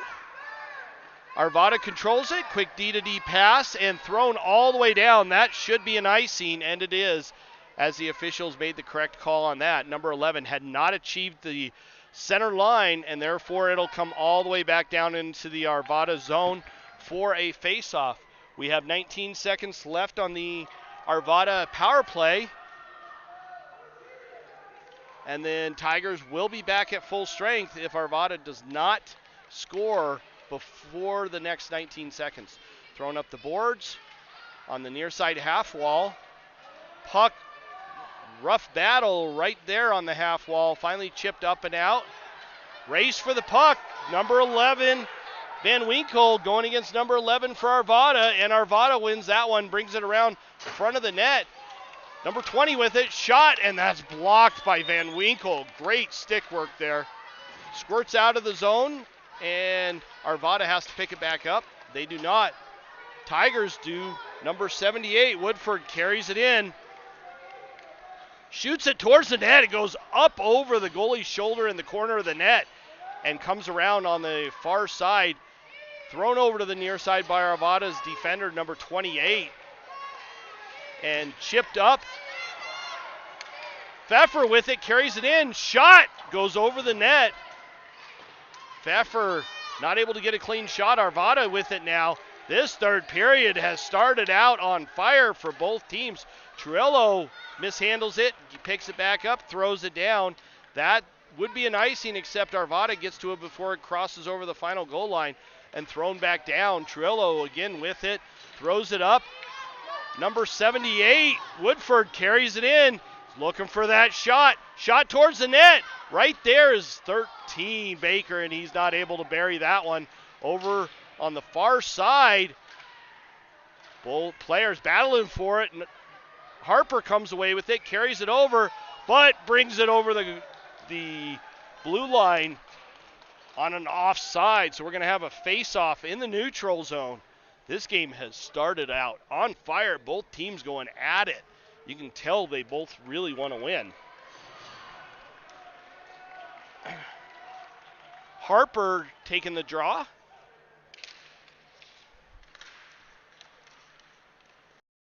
Arvada controls it. Quick D-to-D pass and thrown all the way down. That should be an icing, and it is, as the officials made the correct call on that. Number 11 had not achieved the center line, and therefore it'll come all the way back down into the Arvada zone for a face-off. We have 19 seconds left on the Arvada power play. And then Tigers will be back at full strength if Arvada does not score before the next 19 seconds. Throwing up the boards on the near side half wall. Puck, rough battle right there on the half wall. Finally chipped up and out. Race for the puck. Number 11, Van Winkle going against number 11 for Arvada. And Arvada wins that one, brings it around the front of the net. Number 20 with it, shot, and that's blocked by Van Winkle. Great stick work there. Squirts out of the zone, and Arvada has to pick it back up. They do not. Tigers do. Number 78, Woodford, carries it in. Shoots it towards the net. It goes up over the goalie's shoulder in the corner of the net and comes around on the far side. Thrown over to the near side by Arvada's defender, number 28. And chipped up. Pfeffer with it, carries it in. Shot goes over the net. Pfeffer not able to get a clean shot. Arvada with it now. This third period has started out on fire for both teams. Trillo mishandles it, he picks it back up, throws it down. That would be an icing, except Arvada gets to it before it crosses over the final goal line and thrown back down. Trillo again with it, throws it up. Number 78, Woodford, carries it in. Looking for that shot. Shot towards the net. Right there is 13, Baker, and he's not able to bury that one. Over on the far side, both players battling for it. Harper comes away with it, carries it over, but brings it over the blue line on an offside. So we're going to have a face-off in the neutral zone. This game has started out on fire. Both teams going at it. You can tell they both really want to win. Harper taking the draw.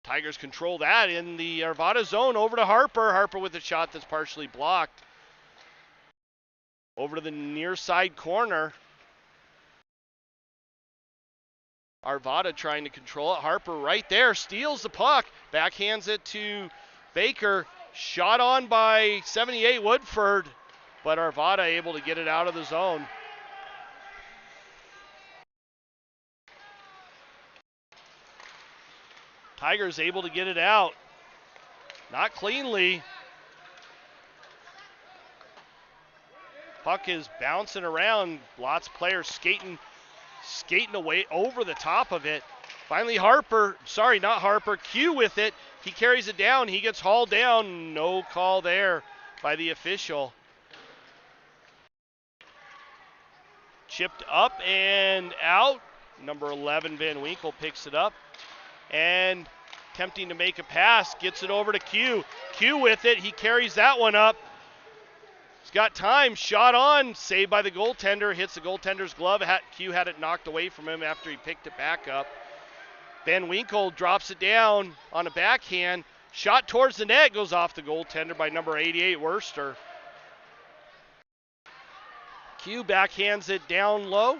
Tigers control that in the Arvada zone. Over to Harper. Harper with a shot that's partially blocked. Over to the near side corner. Arvada trying to control it. Harper right there, steals the puck, backhands it to Baker. Shot on by 78 Woodford, but Arvada able to get it out of the zone. Tigers able to get it out. Not cleanly. Puck is bouncing around. Lots of players skating away over the top of it. Finally Q with it. He carries it down. He gets hauled down. No call there by the official. Chipped up and out. Number 11, Van Winkle, picks it up. And attempting to make a pass, gets it over to Q. Q with it. He carries that one up. He's got time. Shot on. Saved by the goaltender. Hits the goaltender's glove. Q had it knocked away from him after he picked it back up. Van Winkle drops it down on a backhand. Shot towards the net. Goes off the goaltender by number 88, Worcester. Q backhands it down low.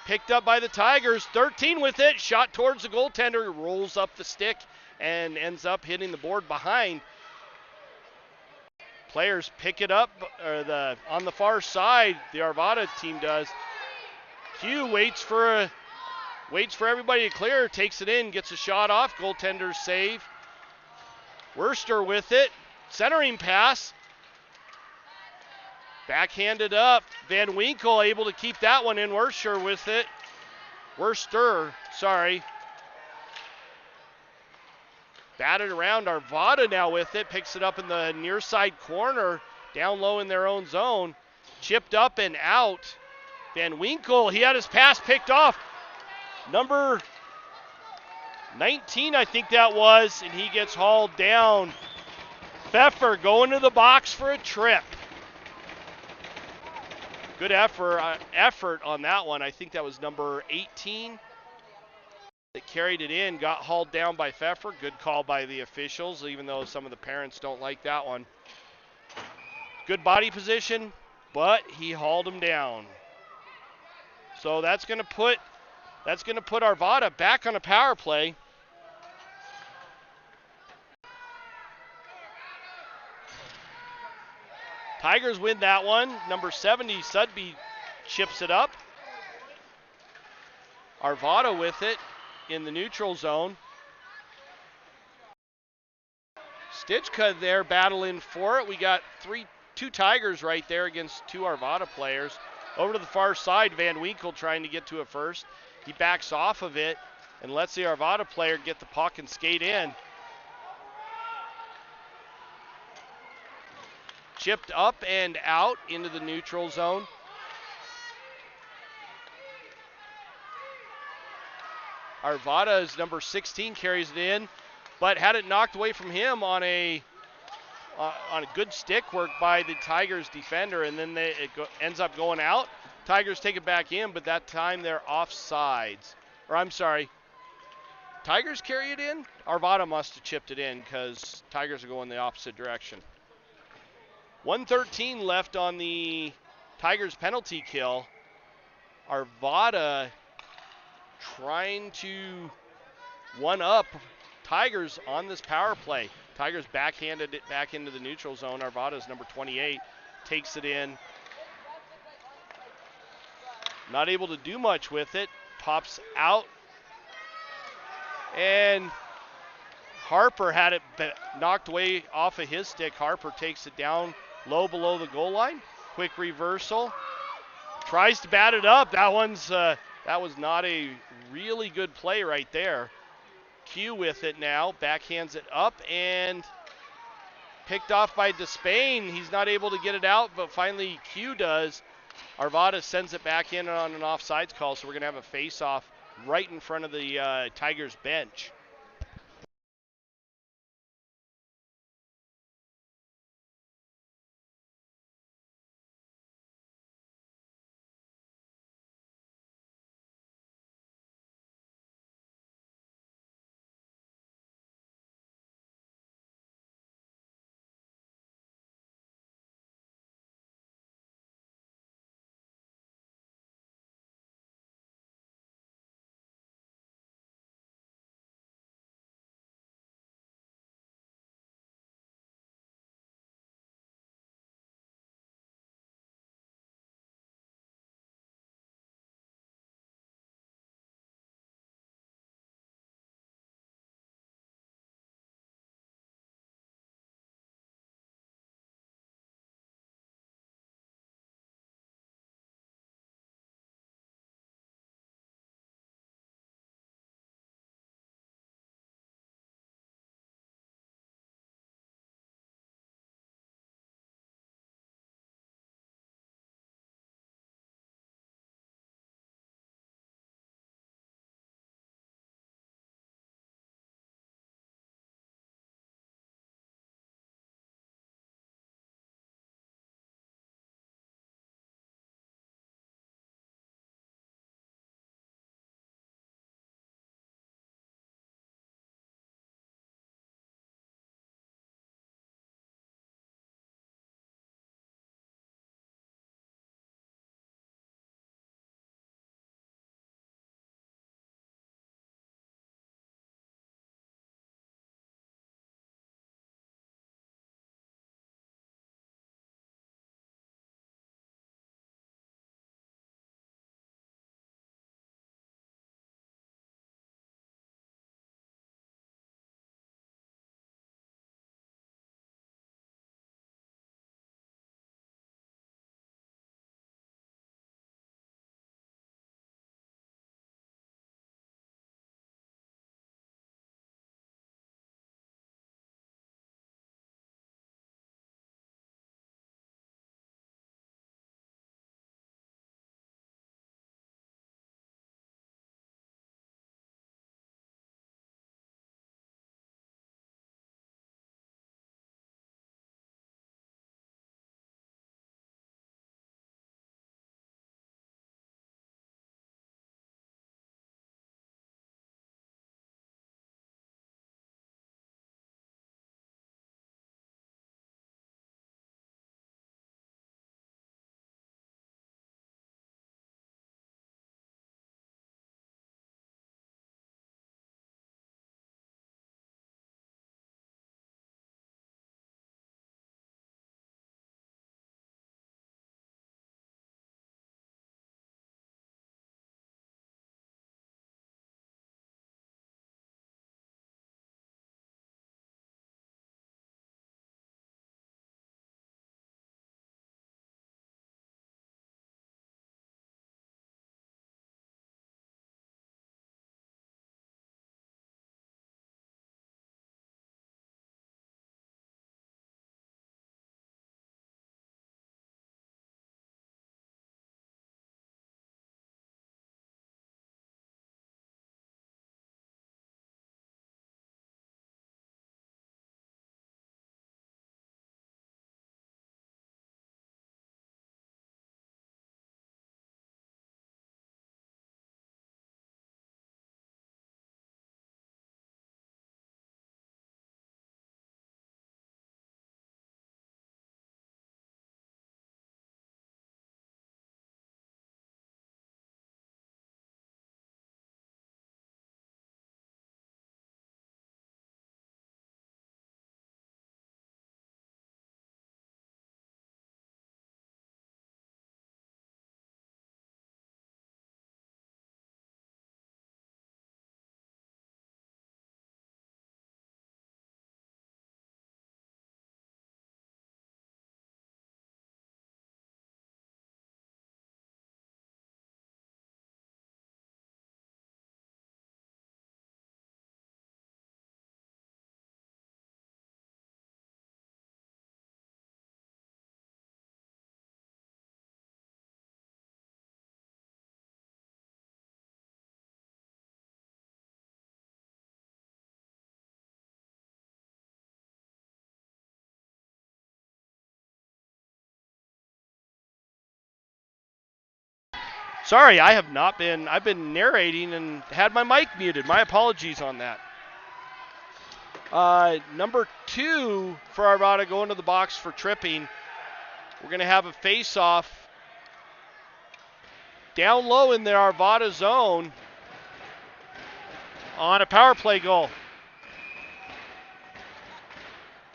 Picked up by the Tigers. 13 with it. Shot towards the goaltender. Rolls up the stick and ends up hitting the board behind. Players pick it up on the far side. The Arvada team does. Q waits for everybody to clear. Takes it in. Gets a shot off. Goaltender save. Worcester with it. Centering pass. Backhanded up. Van Winkle able to keep that one in. Worcester with it. Batted around. Arvada now with it. Picks it up in the near side corner. Down low in their own zone. Chipped up and out. Van Winkle, he had his pass picked off. Number 19, I think that was, and he gets hauled down. Pfeffer going to the box for a trip. Good effort on that one. I think that was number 18 that carried it in, got hauled down by Pfeffer. Good call by the officials, even though some of the parents don't like that one. Good body position, but he hauled him down. So that's going to put Arvada back on a power play. Tigers win that one. Number 70, Sudby, chips it up. Arvada with it in the neutral zone. Stitchka there battling for it. We got two Tigers right there against two Arvada players. Over to the far side, Van Winkle trying to get to it first. He backs off of it and lets the Arvada player get the puck and skate in. Chipped up and out into the neutral zone. Arvada's number 16 carries it in, but had it knocked away from him on a good stick work by the Tigers defender, and then ends up going out. Tigers take it back in, but that time they're offsides. Or I'm sorry, Tigers carry it in? Arvada must have chipped it in because Tigers are going the opposite direction. 1:13 left on the Tigers penalty kill. Arvada trying to one-up Tigers on this power play. Tigers backhanded it back into the neutral zone. Arvada's number 28 takes it in. Not able to do much with it. Pops out. And Harper had it knocked away off of his stick. Harper takes it down low below the goal line. Quick reversal. Tries to bat it up. That was not a really good play right there. Q with it now. Backhands it up and picked off by Despain. He's not able to get it out, but finally Q does. Arvada sends it back in on an offsides call, so we're going to have a face-off right in front of the Tigers bench. Sorry, I have not been. I've been narrating and had my mic muted. My apologies on that. Number 2 for Arvada going to the box for tripping. We're going to have a face-off down low in the Arvada zone on a power play goal.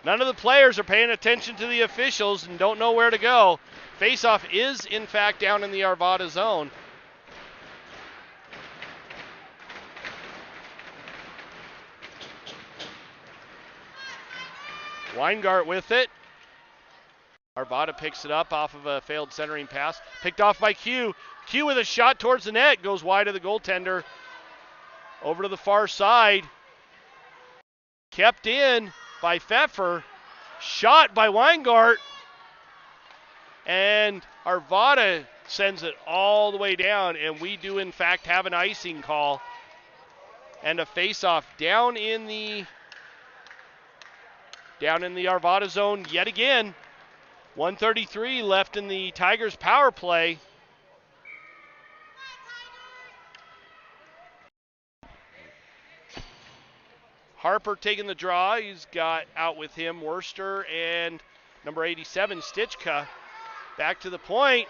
None of the players are paying attention to the officials and don't know where to go. Face-off is, in fact, down in the Arvada zone. Weingart with it. Arvada picks it up off of a failed centering pass. Picked off by Q. Q with a shot towards the net. Goes wide of the goaltender. Over to the far side. Kept in by Pfeffer. Shot by Weingart. And Arvada sends it all the way down. And we do, in fact, have an icing call. And a face-off down in the Arvada zone yet again. 1:33 left in the Tigers power play. Harper taking the draw. He's got out with him Worcester and number 87, Stichka. Back to the point.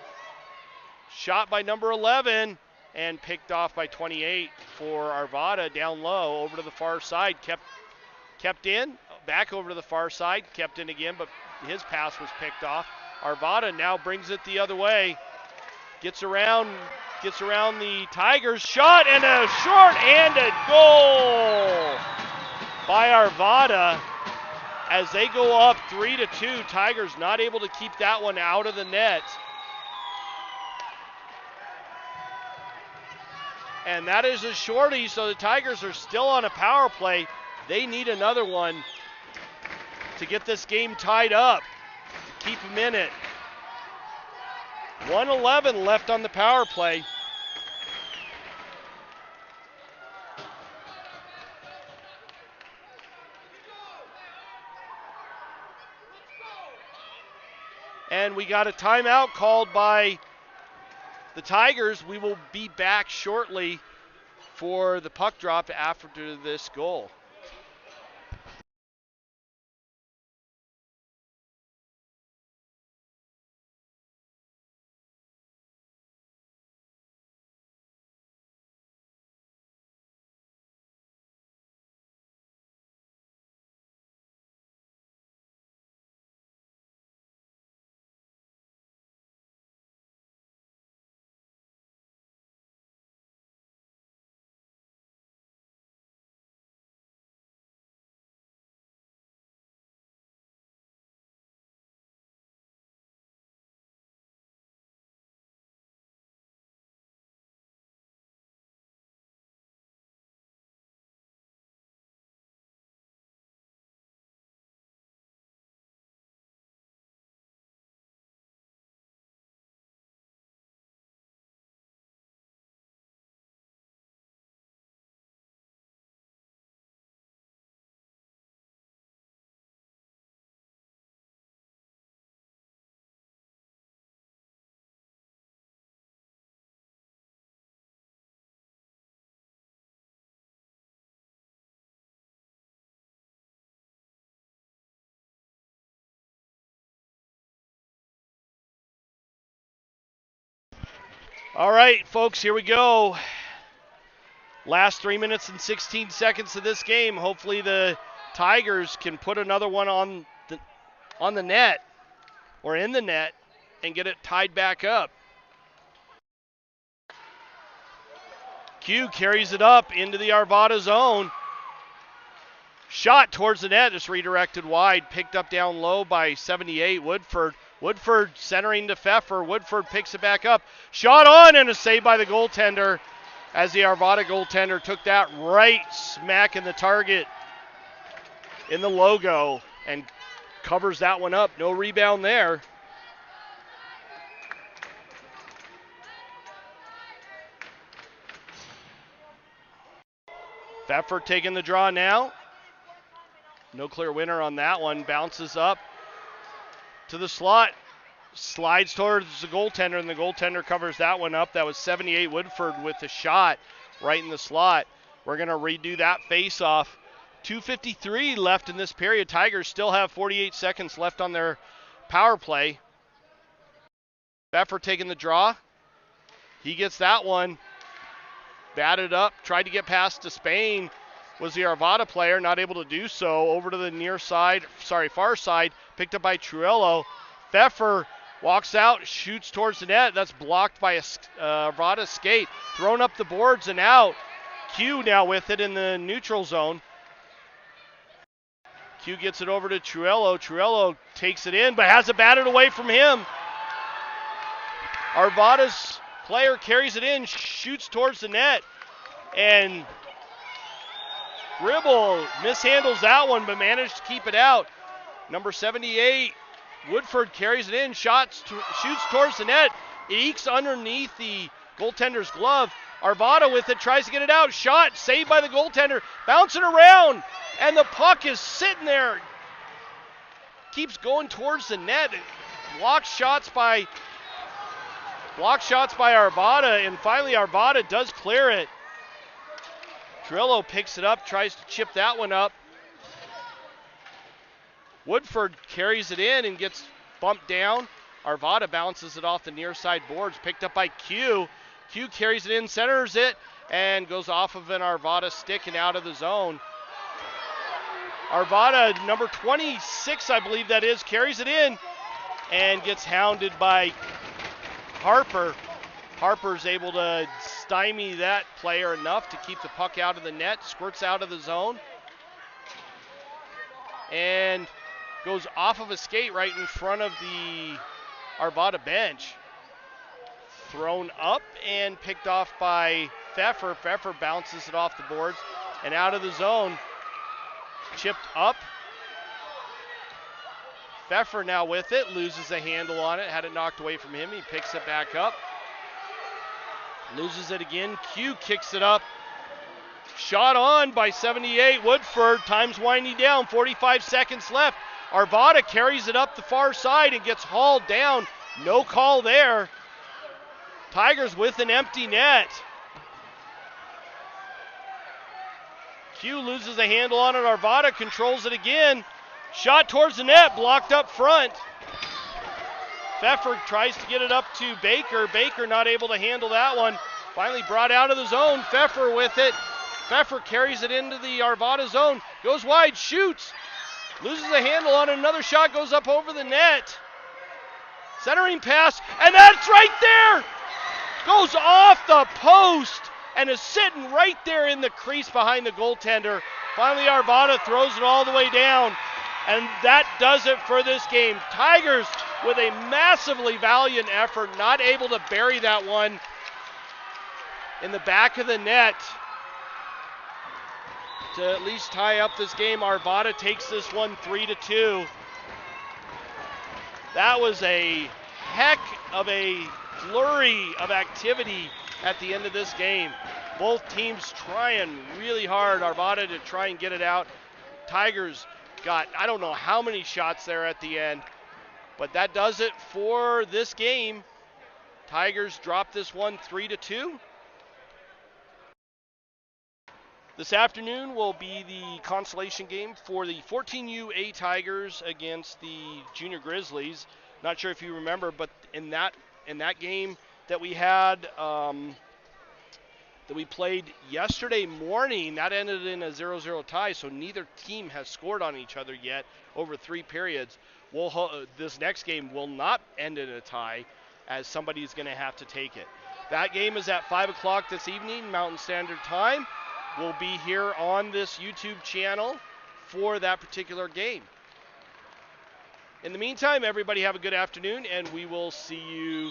Shot by number 11 and picked off by 28 for Arvada down low over to the far side. Kept in. Back over to the far side. Kept in again, but his pass was picked off. Arvada now brings it the other way. Gets around the Tigers. Shot and a short-handed goal by Arvada as they go up 3-2. Tigers not able to keep that one out of the net. And that is a shorty, so the Tigers are still on a power play. They need another one to get this game tied up, to keep them in it. 1:11 left on the power play. And we got a timeout called by the Tigers. We will be back shortly for the puck drop after this goal. All right, folks, here we go. Last 3 minutes and 16 seconds of this game. Hopefully the Tigers can put another one on the net or in the net and get it tied back up. Q carries it up into the Arvada zone. Shot towards the net, just redirected wide, picked up down low by 78, Woodford. Woodford centering to Pfeffer. Woodford picks it back up. Shot on and a save by the goaltender as the Arvada goaltender took that right smack in the target in the logo and covers that one up. No rebound there. Pfeffer taking the draw now. No clear winner on that one. Bounces up to the slot. slides towards the goaltender, and the goaltender covers that one up. That was 78 Woodford with the shot right in the slot. We're going to redo that face-off. 2:53 left in this period. Tigers still have 48 seconds left on their power play. Pfeffer taking the draw. He gets that one. Batted up, tried to get past to Spain. Was the Arvada player, not able to do so. Over to the far side, picked up by Truello. Pfeffer walks out, shoots towards the net. That's blocked by a Arvada skate. Thrown up the boards and out. Q now with it in the neutral zone. Q gets it over to Truello. Truello takes it in, but has it batted away from him. Arvada's player carries it in, shoots towards the net, and Gribble mishandles that one, but managed to keep it out. Number 78, Woodford carries it in, shoots towards the net. It ekes underneath the goaltender's glove. Arvada with it, tries to get it out. Shot, saved by the goaltender, bouncing around, and the puck is sitting there. Keeps going towards the net. Blocks shots by Arvada, and finally Arvada does clear it. Trillo picks it up, tries to chip that one up. Woodford carries it in and gets bumped down. Arvada bounces it off the near side boards, picked up by Q. Q carries it in, centers it, and goes off of an Arvada stick and out of the zone. Arvada, number 26, I believe that is, carries it in and gets hounded by Harper. Harper's able to stymie that player enough to keep the puck out of the net, squirts out of the zone, and goes off of a skate right in front of the Arvada bench. Thrown up and picked off by Pfeffer. Pfeffer bounces it off the boards and out of the zone. Chipped up. Pfeffer now with it, loses a handle on it, had it knocked away from him. He picks it back up. Loses it again. Q kicks it up. Shot on by 78 Woodford. Time's winding down. 45 seconds left. Arvada carries it up the far side and gets hauled down. No call there. Tigers with an empty net. Q loses a handle on it. Arvada controls it again. Shot towards the net, blocked up front. Pfeffer tries to get it up to Baker. Baker not able to handle that one. Finally brought out of the zone. Pfeffer with it. Pfeffer carries it into the Arvada zone. Goes wide, shoots. Loses a handle on it. Another shot goes up over the net. Centering pass, and that's right there. Goes off the post and is sitting right there in the crease behind the goaltender. Finally, Arvada throws it all the way down, and that does it for this game. Tigers with a massively valiant effort, not able to bury that one in the back of the net to at least tie up this game. Arvada takes this one 3-2. That was a heck of a flurry of activity at the end of this game. Both teams trying really hard. Arvada to try and get it out. Tigers got, I don't know how many shots there at the end, but that does it for this game. Tigers drop this one 3-2. This afternoon will be the consolation game for the 14U Tigers against the Junior Grizzlies. Not sure if you remember, but in that game that we had, that we played yesterday morning, that ended in a 0-0 tie, so neither team has scored on each other yet over 3 periods. This next game will not end in a tie, as somebody's going to have to take it. That game is at 5 o'clock this evening, Mountain Standard Time. We'll be here on this YouTube channel for that particular game. In the meantime, everybody have a good afternoon, and we will see you